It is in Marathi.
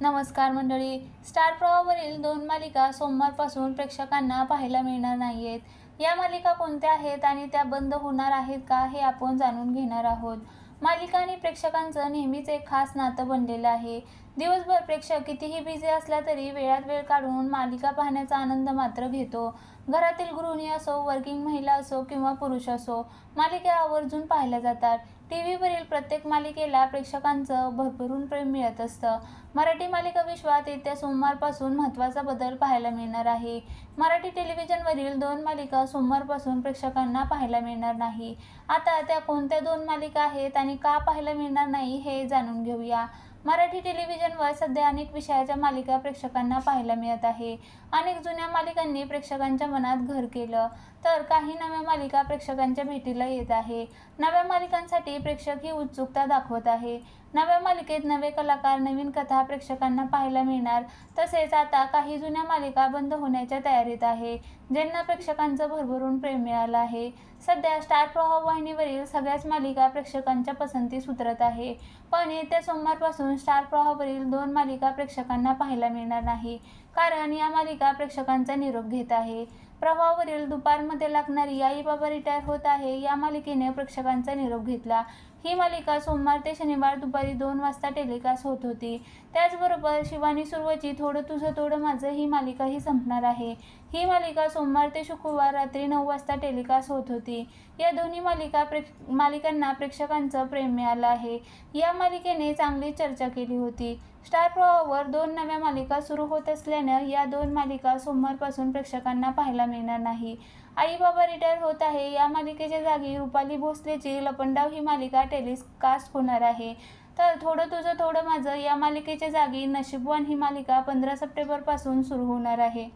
नमस्कार मंडळी. स्टार प्रवाहावरील 2 मालिका सोमवारपासून प्रेक्षकांना पाहायला मिळणार नाहीयेत. या मालिका कोणत्या आहेत आणि त्या बंद होणार आहेत का हे आपण जाणून घेणार आहोत. मालिका आणि प्रेक्षकांचं नेहमीच एक खास नातं बनलेलं आहे. दिवसभर प्रेक्षक कितीही बिझी असला तरी वेळात वेळ काढून मालिका पाहण्याचा आनंद मात्र घेतो. घरातील गृहिणी असो, वर्किंग महिला असो किंवा पुरुष असो, मालिका आवर्जून पाहिल्या जातात. टीव्हीवरील प्रत्येक मालिकेला प्रेक्षकांचं भरभरून प्रेम मिळत असतं. मराठी मालिका विश्वात येत्या सोमवारपासून महत्त्वाचा बदल पाहायला मिळणार आहे. मराठी टेलिव्हिजनवरील 2 मालिका सोमवारपासून प्रेक्षकांना पाहायला मिळणार नाही. आता त्या कोणत्या 2 मालिका आहेत आणि का पाहायला मिळणार नाही हे जाणून घेऊया. मराठी टेलिव्हिजनवर सध्या अनेक विषयाच्या मालिका प्रेक्षकांना पाहायला मिळत आहे. अनेक जुन्या मालिकांनी प्रेक्षकांच्या मनात घर केलं, तर काही नव्या मालिका प्रेक्षकांच्या भेटीला येत आहे. नव्या मालिकांसाठी प्रेक्षक ही उत्सुकता दाखवत आहे. नव्या मालिकेत नवे कलाकार, नवीन कथा प्रेक्षकांना पाहायला मिळणार. तसेच आता काही जुन्या मालिका बंद होण्याच्या तयारीत आहे, ज्यांना प्रेक्षकांचं भरभरून प्रेम मिळालं आहे. सध्या स्टार प्रवाह वाहिनीवरील सगळ्याच मालिका प्रेक्षकांच्या पसंतीस उतरत आहे. पण येत्या सोमवारपासून स्टार प्रवाहावरील 2 मालिका प्रेक्षकांना पाहायला मिळणार नाही, कारण या मालिका प्रेक्षकांचा निरोप घेत आहे. प्रवाहावरील दुपारमध्ये लागणारी आई बाबा रिटायर होत आहे या मालिकेने प्रेक्षकांचा निरोप घेतला. ही मालिका सोमवार ते शनिवार दुपारी 2 वाजता टेलिकास्ट होत होती. त्याचबरोबर शिवानी सुर्वेची थोडं तुझं थोडं माझं ही मालिकाही संपणार आहे. ही मालिका सोमवार ते शुक्रवार रात्री 9 वाजता टेलिकास्ट होत होती. या दोन्ही मालिकांना प्रेक्षकांचं प्रेम मिळालं आहे. या मालिकेने चांगली चर्चा केली होती. स्टार प्रवाहावर 2 नव्या मालिका सुरू होत असल्यानं या 2 मालिका सोमवारपासून प्रेक्षकांना पाहायला मिळणार नाही. आई बाबा रिटायर होत आहे या मालिकेच्या जागी रुपाली भोसलेची लपंडाव ही मालिका टेलिकास्ट होणार आहे. तर थोडं तुझं थोडं माझं या मालिकेच्या जागी नशीबवान ही मालिका 15 सप्टेंबरपासून सुरू होणार आहे.